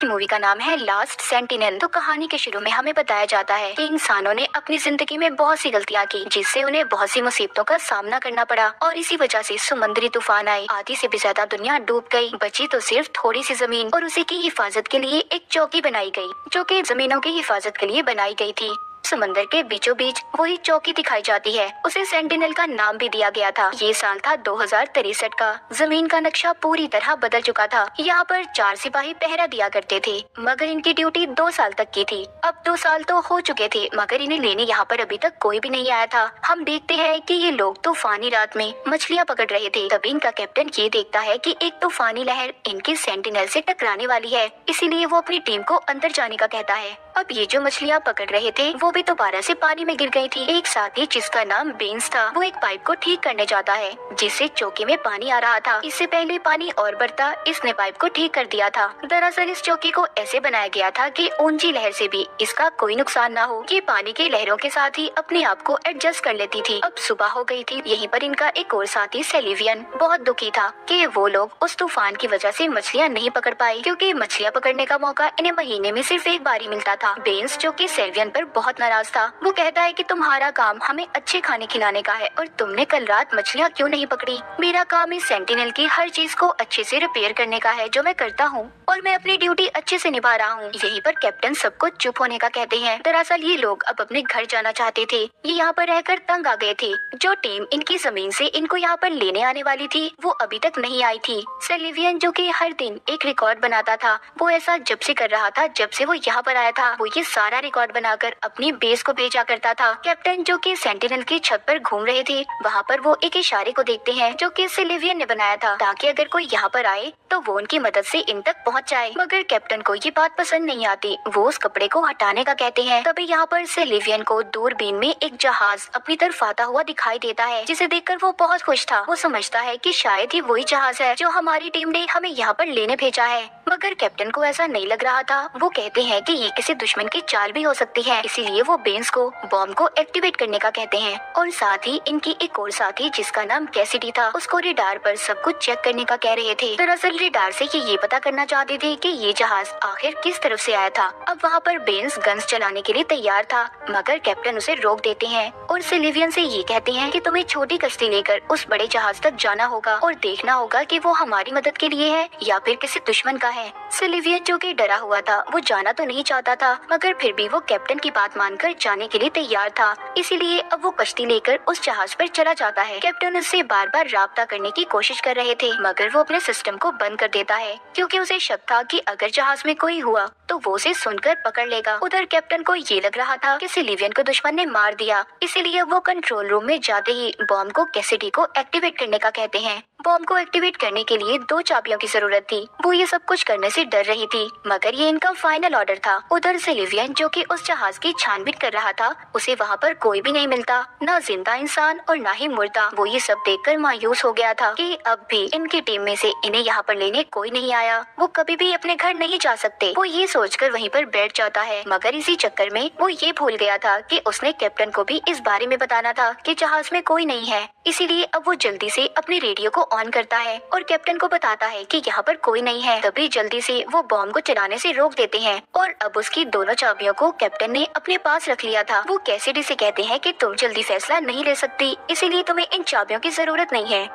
Movie का नाम है लास्ट सेंटिनल। तो कहानी के शुरू में हमें बताया जाता है कि इंसानों ने अपनी जिंदगी में बहुत सी गलतियां की, जिससे उन्हें बहुत सी मुसीबतों का सामना करना पड़ा और इसी वजह से समुद्री तूफान आए, आधी से भी ज्यादा दुनिया डूब गई। बची तो सिर्फ थोड़ी सी जमीन और उसी की हिफाजत के लिए एक चौकी बनाई गई, जो कि जमीनों की हिफाजत के लिए बनाई गई थी। समंदर के बीचों बीच वही चौकी दिखाई जाती है। उसे सेंटिनल का नाम भी दिया गया था। ये साल था 2063 का। जमीन का नक्शा पूरी तरह बदल चुका था। यहाँ पर 4 सिपाही पहरा दिया करते थे, मगर इनकी ड्यूटी 2 साल तक की थी। अब 2 साल तो हो चुके थे, मगर इन्हें लेने यहाँ पर अभी तक कोई भी नहीं आया था। हम देखते हैं कि ये लोग तूफानी रात में मछलियाँ पकड़ रहे थे। तभी इनका कैप्टन ये देखता है कि एक तूफानी लहर इनकी सेंटिनल से टकराने वाली है, इसीलिए वो अपनी टीम को अंदर जाने का कहता है। अब ये जो मछलियाँ पकड़ रहे थे वो भी दोबारा से पानी में गिर गई थी। एक साथी जिसका नाम बेंस था, वो एक पाइप को ठीक करने जाता है, जिससे चौकी में पानी आ रहा था। इससे पहले पानी और बढ़ता, इसने पाइप को ठीक कर दिया था। दरअसल इस चौकी को ऐसे बनाया गया था कि ऊंची लहर से भी इसका कोई नुकसान ना हो। ये पानी की लहरों के साथ ही अपने आप को एडजस्ट कर लेती थी। अब सुबह हो गई थी। यहीं पर इनका एक और साथी सेलिवियन बहुत दुखी था कि वो लोग उस तूफान की वजह से मछलियाँ नहीं पकड़ पाए, क्योंकि मछलियाँ पकड़ने का मौका इन्हें महीने में सिर्फ एक बार ही मिलता था। बेंस जो कि सेलिवियन पर बहुत नाराज था, वो कहता है कि तुम्हारा काम हमें अच्छे खाने खिलाने का है और तुमने कल रात मछलियाँ क्यों नहीं पकड़ी। मेरा काम इस सेंटिनल की हर चीज को अच्छे से रिपेयर करने का है, जो मैं करता हूँ, और मैं अपनी ड्यूटी अच्छे से निभा रहा हूँ। यहीं पर कैप्टन सबको चुप होने का कहते हैं। दरअसल ये लोग अब अपने घर जाना चाहते थे। ये यहाँ पर रहकर तंग आ गए थे। जो टीम इनकी जमीन से इनको यहाँ पर लेने आने वाली थी, वो अभी तक नहीं आई थी। सेलिवियन जो कि हर दिन एक रिकॉर्ड बनाता था, वो ऐसा जब से कर रहा था जब से वो यहाँ पर आया था। वो ये सारा रिकॉर्ड बनाकर अपनी बेस को भेजा करता था। कैप्टन जो कि सेंटिनल की छत पर घूम रहे थे, वहाँ पर वो एक इशारे को देखते हैं जो कि सेलिवियन ने बनाया था, ताकि अगर कोई यहाँ पर आए तो वो उनकी मदद से इन तक पहुँच जाए। मगर कैप्टन को ये बात पसंद नहीं आती। वो उस कपड़े को हटाने का कहते हैं। तभी यहाँ पर सेलिवियन को दूरबीन में एक जहाज अपनी तरफ आता हुआ दिखाई देता है, जिसे देखकर वो बहुत खुश था। वो समझता है कि शायद ही वही जहाज है जो हमारी टीम ने हमें यहाँ पर लेने भेजा है। मगर कैप्टन को ऐसा नहीं लग रहा था। वो कहते हैं कि ये किसी दुश्मन की चाल भी हो सकती है, इसीलिए वो बेंस को बॉम्ब को एक्टिवेट करने का कहते हैं। और साथ ही इनकी एक और साथी जिसका नाम कैसिडी था, उसको रेडार पर सब कुछ चेक करने का कह रहे थे। दरअसल रेडार से ये पता करना चाहते थे कि ये जहाज आखिर किस तरफ से आया था। अब वहाँ पर बेंस गन्स चलाने के लिए तैयार था, मगर कैप्टन उसे रोक देते हैं और सेलिवियन से ये कहते हैं कि तुम्हें छोटी कश्ती लेकर उस बड़े जहाज तक जाना होगा और देखना होगा कि वो हमारी मदद के लिए है या फिर किसी दुश्मन का है। सेलिवियन जो कि डरा हुआ था, वो जाना तो नहीं चाहता था, मगर फिर भी वो कैप्टन की बात मानकर जाने के लिए तैयार था। इसीलिए अब वो कश्ती लेकर उस जहाज पर चला जाता है। कैप्टन उससे बार बार राब्ता करने की कोशिश कर रहे थे, मगर वो अपने सिस्टम को बंद कर देता है, क्योंकि उसे शक था कि अगर जहाज में कोई हुआ तो वो उसे सुनकर पकड़ लेगा। उधर कैप्टन को ये लग रहा था कि सेलिवियन को दुश्मन ने मार दिया, इसीलिए वो कंट्रोल रूम में जाते ही बॉम्ब को कैसिडी को एक्टिवेट करने का कहते हैं। बॉम्ब को एक्टिवेट करने के लिए 2 चाबियों की जरूरत थी। वो ये सब कुछ करने से डर रही थी, मगर ये इनका फाइनल ऑर्डर था। उधर सेलिवियन जो कि उस जहाज की छानबीन कर रहा था, उसे वहाँ पर कोई भी नहीं मिलता, ना जिंदा इंसान और ना ही मुर्दा। वो ये सब देखकर मायूस हो गया था कि अब भी इनकी टीम में से इन्हें यहाँ पर लेने कोई नहीं आया। वो कभी भी अपने घर नहीं जा सकते। वो ये सोचकर वहीं पर बैठ जाता है, मगर इसी चक्कर में वो ये भूल गया था कि उसने कैप्टन को भी इस बारे में बताना था कि जहाज में कोई नहीं है। इसीलिए अब वो जल्दी से अपने रेडियो को ऑन करता है और कैप्टन को बताता है कि यहाँ पर कोई नहीं है। तभी जल्दी से वो बॉम्ब को चलाने से रोक देते हैं और अब उसकी दोनों चाबियों को कैप्टन ने अपने पास रख लिया था। वो कैसिडी से कहते हैं कि तुम जल्दी फैसला नहीं ले सकती, इसीलिए तुम्हें इन चाबियों की जरूरत नहीं है।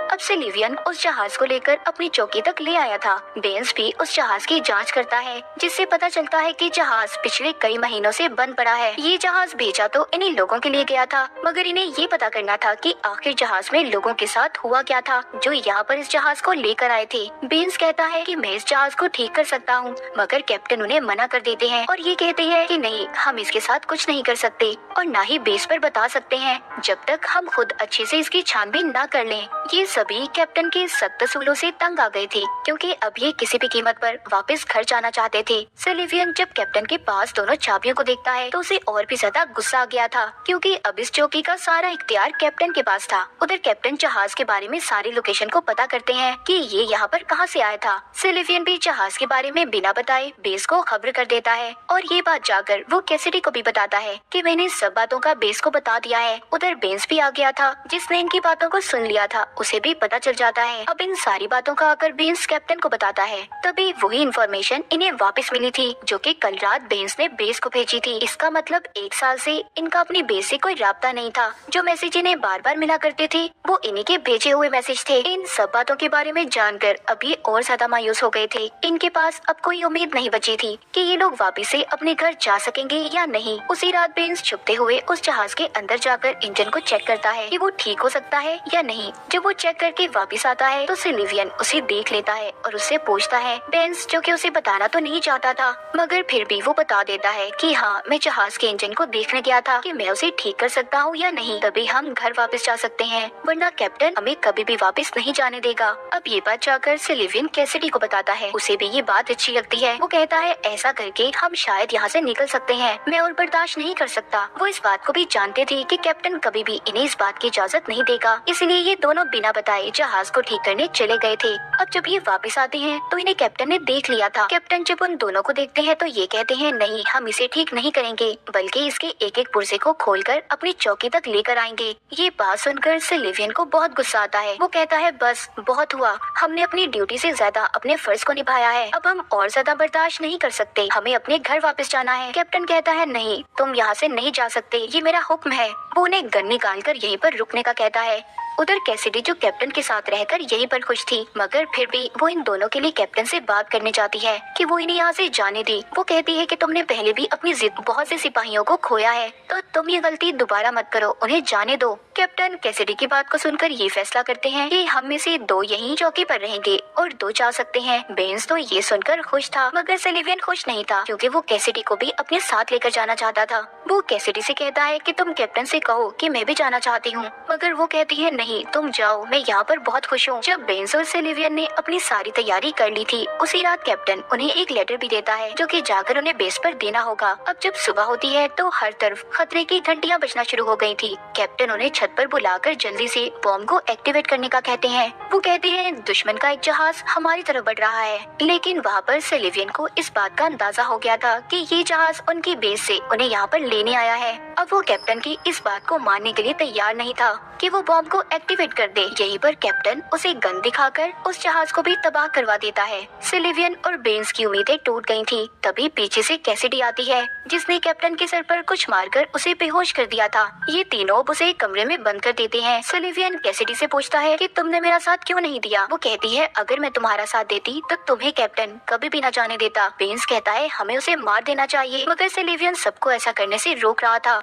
अब सेलिवियन उस जहाज को लेकर अपनी चौकी तक ले आया था। बेंस भी उस जहाज की जांच करता है, जिससे पता चलता है कि जहाज पिछले कई महीनों से बंद पड़ा है। ये जहाज भेजा तो इन्हीं लोगों के लिए गया था, मगर इन्हें ये पता करना था कि आखिर जहाज में लोगों के साथ हुआ क्या था जो यहाँ पर इस जहाज को लेकर आए थे। बेंस कहता है कि मैं इस जहाज को ठीक कर सकता हूँ, मगर कैप्टन उन्हें मना कर देते हैं और ये कहते हैं कि नहीं, हम इसके साथ कुछ नहीं कर सकते और न ही बेस पर बता सकते हैं जब तक हम खुद अच्छे से इसकी छानबीन न कर लें। ये सभी कैप्टन के सख्त सूलों से तंग आ गए थे, क्योंकि अब ये किसी भी कीमत पर वापस घर जाना चाहते थे। सेलिवियन जब कैप्टन के पास दोनों चाबियों को देखता है तो उसे और भी ज्यादा गुस्सा आ गया था, क्योंकि अब इस चौकी का सारा इख्तियार कैप्टन के पास था। उधर कैप्टन जहाज के बारे में सारी लोकेशन को पता करते हैं कि ये यहाँ पर कहाँ से आया था। सेलिवियन भी जहाज के बारे में बिना बताए बेस को खबर कर देता है और ये बात जाकर वो कैसिडी को भी बताता है कि मैंने सब बातों का बेस को बता दिया है। उधर बेंस भी आ गया था, जिसने इनकी बातों को सुन लिया था। उसे भी पता चल जाता है। अब इन सारी बातों का आकर बेंस कैप्टन को बताता है। तभी वही इन्फॉर्मेशन इन्हें वापस मिली थी जो कि कल रात बेंस ने बेस को भेजी थी। इसका मतलब 1 साल से इनका अपनी बेस से कोई राब्ता नहीं था। जो मैसेज इन्हें बार बार मिला करते थे वो इन्हीं के भेजे हुए मैसेज थे। इन सब बातों के बारे में जानकर अब ये और ज्यादा मायूस हो गए थे। इनके पास अब कोई उम्मीद नहीं बची थी कि ये लोग वापस से अपने घर जा सकेंगे या नहीं। उसी रात बेंस छुपते हुए उस जहाज के अंदर जाकर इंजन को चेक करता है कि वो ठीक हो सकता है या नहीं। जब वो चेक करके वापस आता है तो सिलिवियन उसे देख लेता है और उससे पूछता है। बेंस जो कि उसे बताना तो नहीं चाहता था मगर फिर भी वो बता देता है कि हाँ, मैं जहाज के इंजन को देखने गया था कि मैं उसे ठीक कर सकता हूँ या नहीं, तभी हम घर वापस जा सकते हैं, वरना कैप्टन हमें कभी भी वापस नहीं जाने देगा। अब ये बात जाकर सिलिवियन कैसिडी को बताता है। उसे भी ये बात अच्छी लगती है। वो कहता है ऐसा करके हम शायद यहाँ से निकल सकते हैं, मैं और बर्दाश्त नहीं कर सकता। वो इस बात को भी जानते थे कि कैप्टन कभी भी इन्हें इस बात की इजाजत नहीं देगा, इसलिए ये दोनों बिना बताए जहाज को ठीक करने चले गए थे। अब जब ये वापस आते हैं तो इन्हें कैप्टन ने देख लिया था। कैप्टन जब उन दोनों को देखते हैं तो ये कहते हैं नहीं, हम इसे ठीक नहीं करेंगे बल्कि इसके एक एक पुर्जे को खोलकर अपनी चौकी तक लेकर आएंगे। ये बात सुनकर सिलिवियन को बहुत गुस्सा आता है। वो कहता है बस बहुत हुआ, हमने अपनी ड्यूटी से ज्यादा अपने फर्ज को निभाया है, अब हम और ज्यादा बर्दाश्त नहीं कर सकते, हमें अपने घर वापस जाना है। कैप्टन कहता है नहीं, तुम यहाँ से नहीं जा सकते, ये मेरा हुक्म है। वो उन्हें गन निकालकर यहीं पर रुकने का कहता है। उधर कैसिडी जो कैप्टन के साथ रहकर यहीं पर खुश थी मगर फिर भी वो इन दोनों के लिए कैप्टन से बात करने चाहती है कि वो इन्हें यहाँ से जाने दी। वो कहती है कि तुमने पहले भी अपनी जिद बहुत से सिपाहियों को खोया है तो तुम ये गलती दोबारा मत करो, उन्हें जाने दो। कैप्टन कैसिडी की बात को सुनकर ये फैसला करते हैं कि हम में से 2 यहीं चौकी पर रहेंगे और 2 जा सकते हैं। बेंस तो ये सुनकर खुश था मगर सिलिवियन खुश नहीं था क्योंकि वो कैसिडी को भी अपने साथ लेकर जाना चाहता था। वो कैसिडी से कहता है कि तुम कैप्टन से कहो कि मैं भी जाना चाहती हूँ मगर वो कहती है नहीं, तुम जाओ, मैं यहाँ पर बहुत खुश हूँ। जब बेंस और सिलिवियन ने अपनी सारी तैयारी कर ली थी उसी रात कैप्टन उन्हें एक लेटर भी देता है जो कि जाकर उन्हें बेस पर देना होगा। अब जब सुबह होती है तो हर तरफ खतरे की घंटियाँ बजना शुरू हो गई थी। कैप्टन उन्हें छत पर बुलाकर जल्दी से बॉम्ब को एक्टिवेट करने का कहते हैं। वो कहते हैं दुश्मन का एक जहाज हमारी तरफ बढ़ रहा है, लेकिन वहाँ पर सिलिवियन को इस बात का अंदाजा हो गया था कि ये जहाज उनकी बेस से उन्हें यहाँ पर लेने आया है। अब वो कैप्टन की इस बात को मानने के लिए तैयार नहीं था कि वो बॉम्ब को एक्टिवेट कर दे। यहीं पर कैप्टन उसे गन दिखाकर उस जहाज को भी तबाह करवा देता है। सिलिवियन और बेंस की उम्मीदें टूट गई थी। तभी पीछे से कैसिडी आती है जिसने कैप्टन के सर पर कुछ मारकर उसे बेहोश कर दिया था। ये तीनों अब उसे एक कमरे में बंद कर देते हैं। सिलिवियन कैसिडी से पूछता है कि तुमने मेरा साथ क्यों नहीं दिया। वो कहती है अगर मैं तुम्हारा साथ देती तो तुम्हें कैप्टन कभी भी न जाने देता। बेंस कहता है हमें उसे मार देना चाहिए मगर सिलिवियन सबको ऐसा करने से रोक रहा था।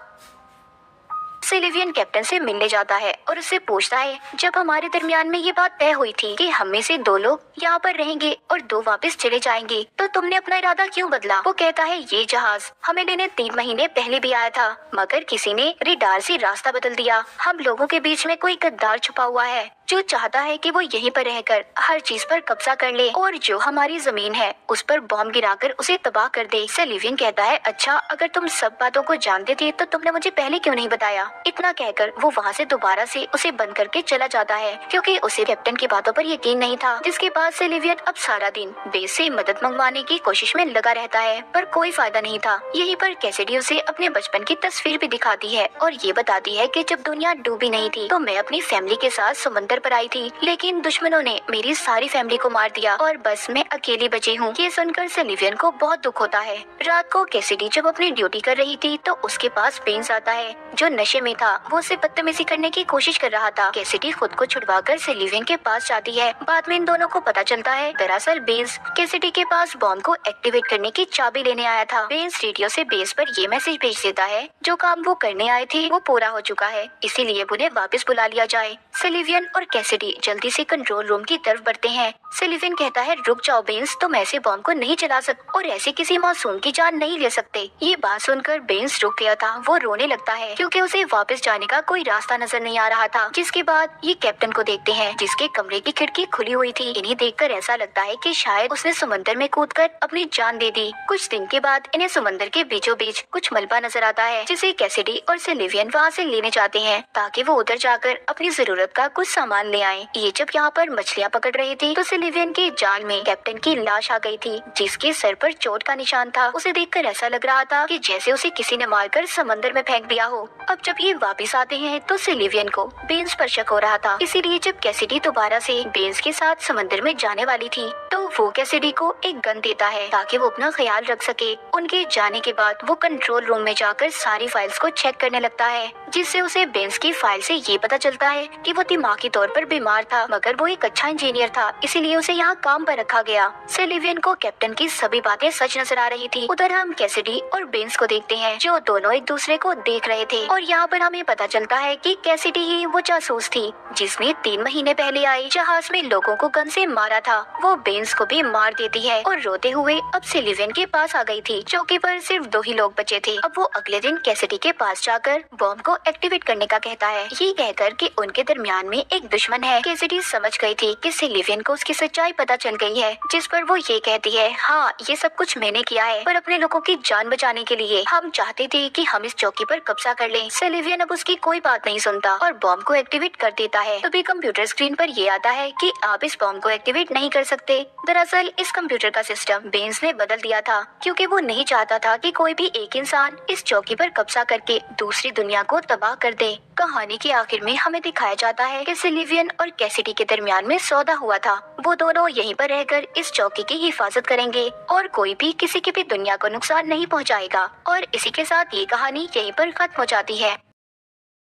सिलिवियन कैप्टन से मिलने जाता है और उससे पूछता है जब हमारे दरमियान में ये बात तय हुई थी कि हम में से 2 लोग यहाँ पर रहेंगे और 2 वापस चले जाएंगे तो तुमने अपना इरादा क्यों बदला। वो कहता है ये जहाज हमें लेने 3 महीने पहले भी आया था मगर किसी ने रेडार से रास्ता बदल दिया। हम लोगों के बीच में कोई गद्दार छुपा हुआ है जो चाहता है कि वो यहीं पर रहकर हर चीज पर कब्जा कर ले और जो हमारी जमीन है उस पर बॉम्ब गिराकर उसे तबाह कर दे। सिलिवियन कहता है अच्छा, अगर तुम सब बातों को जानते थे तो तुमने मुझे पहले क्यों नहीं बताया। इतना कहकर वो वहाँ से दोबारा से उसे बंद करके चला जाता है क्योंकि उसे कैप्टन की बातों पर यकीन नहीं था। जिसके बाद सिलिवियन अब सारा दिन बेस से मदद मंगवाने की कोशिश में लगा रहता है पर कोई फायदा नहीं था। यहीं पर कैसिडी उसे अपने बचपन की तस्वीर भी दिखाती है और ये बताती है कि जब दुनिया डूबी नहीं थी तो मैं अपनी फैमिली के साथ समुद्र पर आई थी लेकिन दुश्मनों ने मेरी सारी फैमिली को मार दिया और बस मैं अकेली बची हूँ। ये सुनकर सिलिवियन को बहुत दुख होता है। रात को कैसिडी जब अपनी ड्यूटी कर रही थी तो उसके पास बेंस आता है जो नशे में था। वो उसे बदतमीजी करने की कोशिश कर रहा था। कैसिडी खुद को छुड़वाकर सिलिवियन के पास जाती है। बाद में इन दोनों को पता चलता है दरअसल बेंस कैसिडी के पास बॉम्ब को एक्टिवेट करने की चाबी लेने आया था। बेंस रेडियो से बेस पर ये मैसेज भेज देता है जो काम वो करने आए थे वो पूरा हो चुका है, इसीलिए उन्हें वापस बुला लिया जाए। सिलिवियन और कैसिडी जल्दी से कंट्रोल रूम की तरफ बढ़ते हैं। सिलिवियन कहता है रुक जाओ बेंस, तुम ऐसे बॉम्ब को नहीं चला सकते और ऐसे किसी मासूम की जान नहीं ले सकते। ये बात सुनकर बेंस रुक गया था। वो रोने लगता है क्योंकि उसे वापस जाने का कोई रास्ता नजर नहीं आ रहा था। जिसके बाद ये कैप्टन को देखते हैं जिसके कमरे की खिड़की खुली हुई थी। इन्हें देखकर ऐसा लगता है कि शायद उसने समंदर में कूदकर अपनी जान दे दी। कुछ दिन के बाद इन्हें समंदर के बीचों बीच कुछ मलबा नजर आता है जिसे कैसिडी और सिलिवियन वहाँ से लेने जाते हैं ताकि वो उधर जाकर अपनी जरूरत का कुछ सामान ले आए। ये जब यहाँ पर मछलियाँ पकड़ रहे थे तो सिलिवियन के जाल में कैप्टन की लाश आ गई थी, जिसके सर पर चोट का निशान था। उसे देखकर ऐसा लग रहा था कि जैसे उसे किसी ने मारकर समंदर में फेंक दिया हो। अब जब ये वापस आते हैं तो सिलिवियन को बेन्स पर शक हो रहा था, इसीलिए जब कैसिडी दोबारा से बेन्स के साथ समंदर में जाने वाली थी तो वो कैसिडी को एक गन देता है ताकि वो अपना ख्याल रख सके। उनके जाने के बाद वो कंट्रोल रूम में जाकर सारी फाइल्स को चेक करने लगता है, जिससे उसे बेन्स की फाइल से ये पता चलता है कि वो दिमागी तौर पर बीमार था, मगर वो एक अच्छा इंजीनियर था, इसीलिए उसे यहाँ काम पर रखा गया। सिलिवियन को कैप्टन की सभी बातें सच नजर आ रही थी। उधर हम कैसिडी और बेन्स को देखते हैं, जो दोनों एक दूसरे को देख रहे थे, और यहाँ पर हमें पता चलता है कि कैसिडी ही वो जासूस थी जिसने 3 महीने पहले आए जहाज में लोगों को गन से मारा था। वो बेन्स को भी मार देती है और रोते हुए अब सिलिवियन के पास आ गई थी। चौकी पर सिर्फ 2 ही लोग बचे थे। अब वो अगले दिन कैसिडी के पास जाकर बॉम्ब को एक्टिवेट करने का कहता है, ये कहकर कि उनके दरमियान में एक दुश्मन है। कैसिडी समझ गई थी कि सिलिवियन को उसकी सच्चाई पता चल गई है, जिस पर वो ये कहती है, हाँ ये सब कुछ मैंने किया है, पर अपने लोगों की जान बचाने के लिए। हम चाहते थे कि हम इस चौकी पर कब्जा कर लें। सिलिवियन अब उसकी कोई बात नहीं सुनता और बॉम्ब को एक्टिवेट कर देता है। तभी कंप्यूटर स्क्रीन पर ये आता है कि आप इस बॉम्ब को एक्टिवेट नहीं कर सकते। दरअसल इस कंप्यूटर का सिस्टम बेन्स ने बदल दिया था, क्योंकि वो नहीं चाहता था कि कोई भी एक इंसान इस चौकी पर कब्जा करके दूसरी दुनिया को तबाह कर दे। कहानी के आखिर में हमें दिखाया जाता है कि सिलिवियन और कैसिडी के दरमियान में सौदा हुआ था। वो दोनों यहीं पर रहकर इस चौकी की हिफाजत करेंगे और कोई भी किसी की भी दुनिया को नुकसान नहीं पहुंचाएगा। और इसी के साथ ये कहानी यहीं पर खत्म हो जाती है।